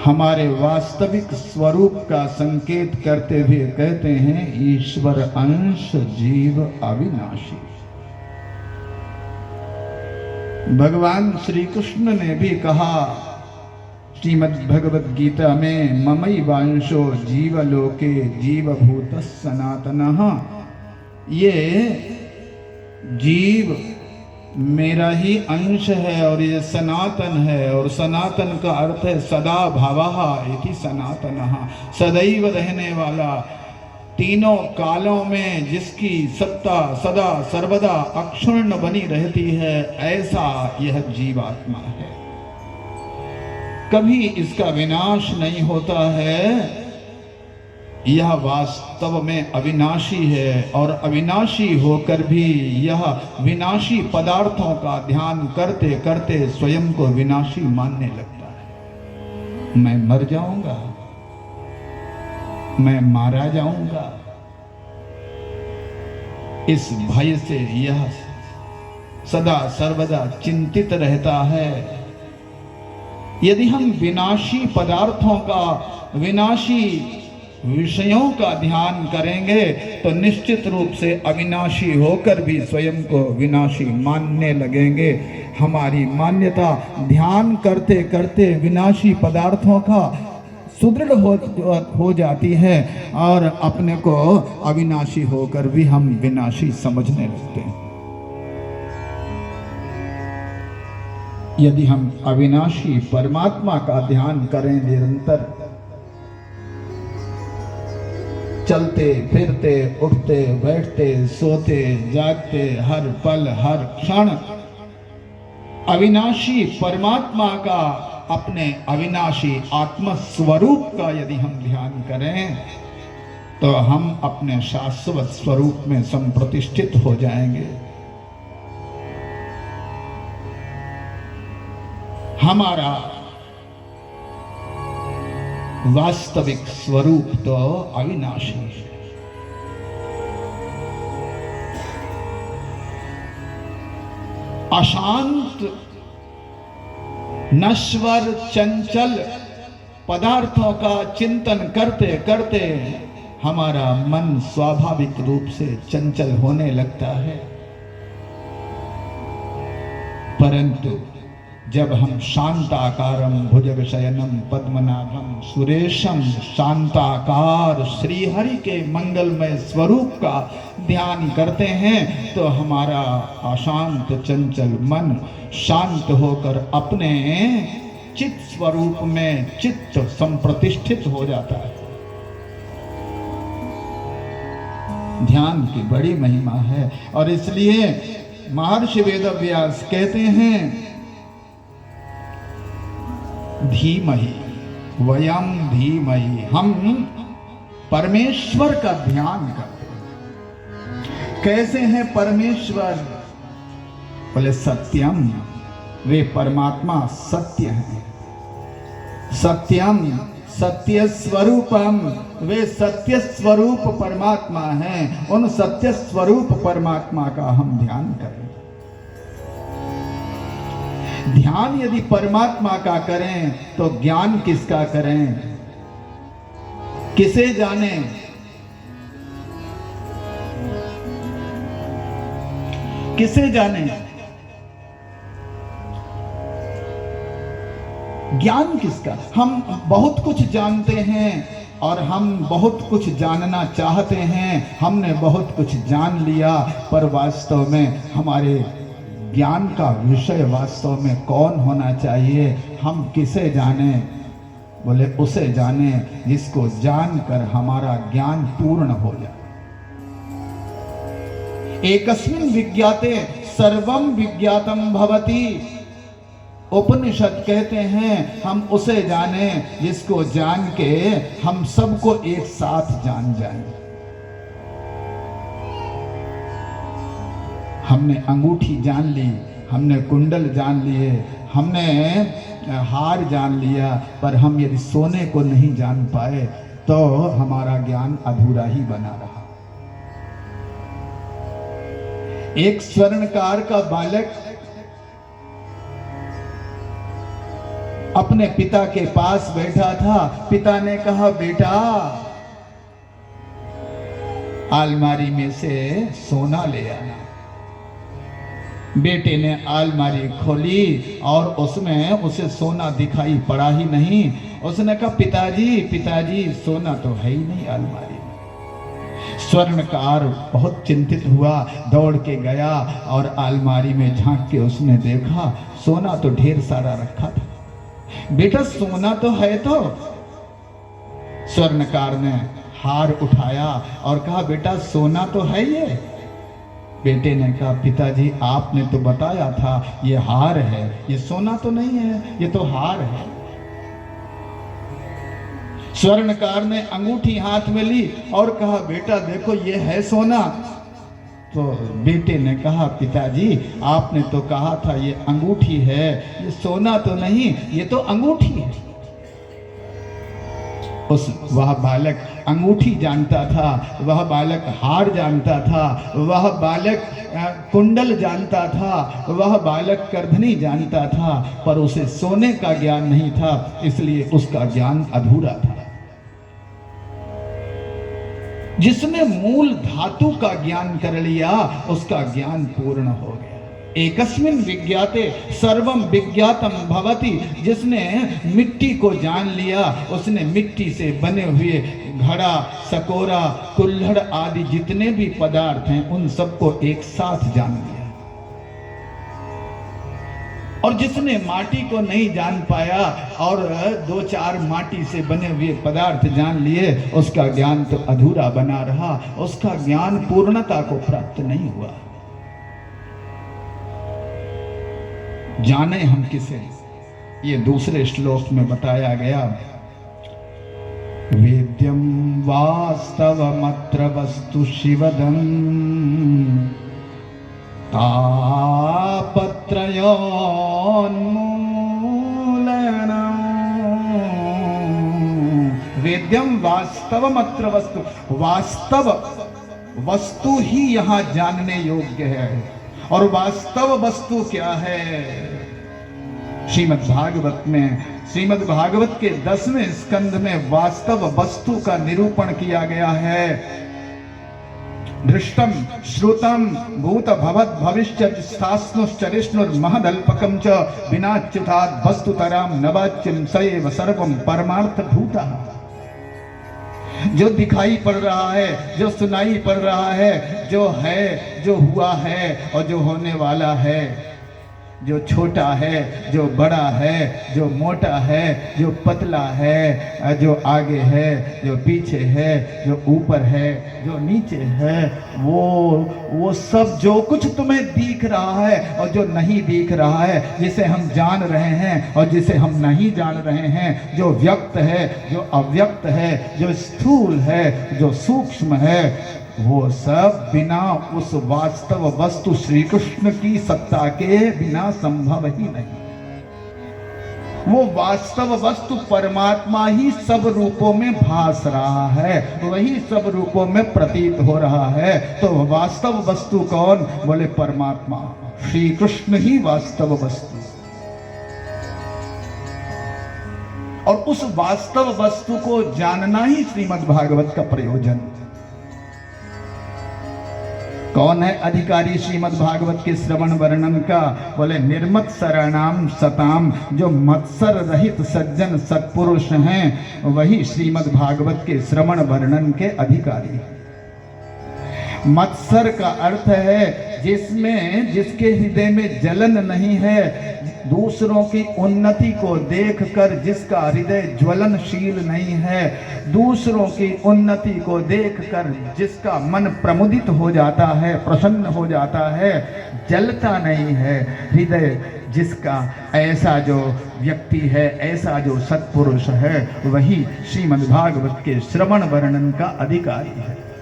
हमारे वास्तविक स्वरूप का संकेत करते हुए कहते हैं ईश्वर अंश जीव अविनाशी। भगवान श्री कृष्ण ने भी कहा श्रीमद् भगवद गीता में ममैवांशो जीवलोके जीवभूतः सनातनः, ये जीव मेरा ही अंश है और ये सनातन है। और सनातन का अर्थ है सदा भावः इति सनातनः, सदैव रहने वाला, तीनों कालों में जिसकी सत्ता सदा सर्वदा अक्षुण्ण बनी रहती है, ऐसा यह जीवात्मा है। कभी इसका विनाश नहीं होता है। यह वास्तव में अविनाशी है और अविनाशी होकर भी यह विनाशी पदार्थों का ध्यान करते करते स्वयं को विनाशी मानने लगता है। मैं मर जाऊंगा, मैं मारा जाऊंगा, इस भय से यह सदा सर्वदा चिंतित रहता है। यदि हम विनाशी पदार्थों का, विनाशी विषयों का ध्यान करेंगे तो निश्चित रूप से अविनाशी होकर भी स्वयं को विनाशी मानने लगेंगे। हमारी मान्यता ध्यान करते करते विनाशी पदार्थों का सुदृढ़ हो जाती है और अपने को अविनाशी होकर भी हम विनाशी समझने लगते हैं। यदि हम अविनाशी परमात्मा का ध्यान करें निरंतर, चलते फिरते उठते बैठते सोते जागते हर पल हर क्षण अविनाशी परमात्मा का, अपने अविनाशी आत्म स्वरूप का यदि हम ध्यान करें तो हम अपने शाश्वत स्वरूप में संप्रतिष्ठित हो जाएंगे। हमारा वास्तविक स्वरूप तो अविनाशी है। अशांत नश्वर चंचल पदार्थों का चिंतन करते करते हमारा मन स्वाभाविक रूप से चंचल होने लगता है। परंतु जब हम शांताकारं भुजगशयनं पद्मनाभं सुरेशं शांताकार श्रीहरि के मंगलमय स्वरूप का ध्यान करते हैं तो हमारा अशांत चंचल मन शांत होकर अपने चित्त स्वरूप में चित्त संप्रतिष्ठित हो जाता है। ध्यान की बड़ी महिमा है और इसलिए महर्षि वेदव्यास कहते हैं धीमहि वयम धीमहि, हम परमेश्वर का ध्यान करते हैं। कैसे हैं परमेश्वर? बोले सत्यम, वे परमात्मा सत्य हैं। सत्यम सत्य स्वरूपम, वे सत्य स्वरूप परमात्मा हैं। उन सत्य स्वरूप परमात्मा का हम ध्यान करें। ध्यान यदि परमात्मा का करें तो ज्ञान किसका करें? किसे जाने? किसे जाने? ज्ञान किसका? हम बहुत कुछ जानते हैं और हम बहुत कुछ जानना चाहते हैं। हमने बहुत कुछ जान लिया पर वास्तव में हमारे ज्ञान का विषय वास्तव में कौन होना चाहिए? हम किसे जाने? बोले उसे जाने जिसको जानकर हमारा ज्ञान पूर्ण हो जाए। एकस्मिन् विज्ञाते सर्वं विज्ञातम भवति, उपनिषद कहते हैं हम उसे जाने जिसको जान के हम सबको एक साथ जान जाएं। हमने अंगूठी जान ली, हमने कुंडल जान लिए, हमने हार जान लिया, पर हम यदि सोने को नहीं जान पाए तो हमारा ज्ञान अधूरा ही बना रहा। एक स्वर्णकार का बालक अपने पिता के पास बैठा था। पिता ने कहा, बेटा अलमारी में से सोना ले आना। बेटे ने अलमारी खोली और उसमें उसे सोना दिखाई पड़ा ही नहीं। उसने कहा, पिताजी पिताजी सोना तो है ही नहीं अलमारी में। स्वर्णकार बहुत चिंतित हुआ, दौड़ के गया और अलमारी में झांक के उसने देखा सोना तो ढेर सारा रखा था। बेटा सोना तो है। तो स्वर्णकार ने हार उठाया और कहा, बेटा सोना तो है ये। बेटे ने कहा, पिताजी आपने तो बताया था ये हार है, ये सोना तो नहीं है, ये तो हार है। स्वर्णकार ने अंगूठी हाथ में ली और कहा, बेटा देखो ये है सोना। तो बेटे ने कहा, पिताजी आपने तो कहा था ये अंगूठी है, ये सोना तो नहीं, ये तो अंगूठी है। वह बालक अंगूठी जानता था, वह बालक हार जानता था, वह बालक कुंडल जानता था, वह बालक करधनी जानता था, पर उसे सोने का ज्ञान नहीं था, इसलिए उसका ज्ञान अधूरा था। जिसने मूल धातु का ज्ञान कर लिया उसका ज्ञान पूर्ण हो गया। एकस्मिन् विज्ञाते सर्वम विज्ञातम भवति। जिसने मिट्टी को जान लिया उसने मिट्टी से बने हुए घड़ा, सकोरा, कुल्हड़ आदि जितने भी पदार्थ हैं उन सबको एक साथ जान लिया। और जिसने माटी को नहीं जान पाया और दो चार माटी से बने हुए पदार्थ जान लिए उसका ज्ञान तो अधूरा बना रहा, उसका ज्ञान पूर्णता को प्राप्त नहीं हुआ। जाने हम किसे, ये दूसरे श्लोक में बताया गया। वेद्यम वास्तवमत्र वस्तु शिवदम तापत्रयोन्मूलनम्। वेद्यम वास्तवमत्र वस्तु, वास्तव वस्तु ही यहां जानने योग्य है। और वास्तव वस्तु क्या है? श्रीमद् भागवत में, श्रीमद् भागवत के 10वें स्कंद में वास्तव वस्तु का निरूपण किया गया है। दृष्टम श्रुतम भूत भवत भविष्यत् शास्नुश्चरिष्णुर्महदल्पकं च विनाच्युताद् वस्तुतरां नवाच्यं सएव सर्वं परमार्थ भूतः। जो दिखाई पड़ रहा है, जो सुनाई पड़ रहा है, जो है, जो हुआ है और जो होने वाला है, जो छोटा है, जो बड़ा है, जो मोटा है, जो पतला है, जो आगे है, जो पीछे है, जो ऊपर है, जो नीचे है, वो सब जो कुछ तुम्हें दिख रहा है और जो नहीं दिख रहा है, जिसे हम जान रहे हैं और जिसे हम नहीं जान रहे हैं, जो व्यक्त है, जो अव्यक्त है, जो स्थूल है, जो सूक्ष्म है, वो सब बिना उस वास्तव वस्तु श्री कृष्ण की सत्ता के बिना संभव ही नहीं। वो वास्तव वस्तु परमात्मा ही सब रूपों में भास रहा है, वही सब रूपों में प्रतीत हो रहा है। तो वास्तव वस्तु कौन? बोले परमात्मा, श्री कृष्ण ही वास्तव वस्तु। और उस वास्तव वस्तु को जानना ही श्रीमद् भागवत का प्रयोजन। कौन है अधिकारी श्रीमद् भागवत के श्रवण वर्णन का? बोले निर्मत्सराणाम सताम, जो मत्सर रहित सज्जन सत्पुरुष हैं वही श्रीमद् भागवत के श्रवण वर्णन के अधिकारी। मत्सर का अर्थ है जिसके हृदय में जलन नहीं है, दूसरों की उन्नति को देखकर जिसका हृदय ज्वलनशील नहीं है, दूसरों की उन्नति को देखकर जिसका मन प्रमुदित हो जाता है, प्रसन्न हो जाता है, जलता नहीं है हृदय जिसका, ऐसा जो व्यक्ति है, ऐसा जो सत्पुरुष है, वही श्रीमद् भागवत के श्रवण वर्णन का अधिकारी है।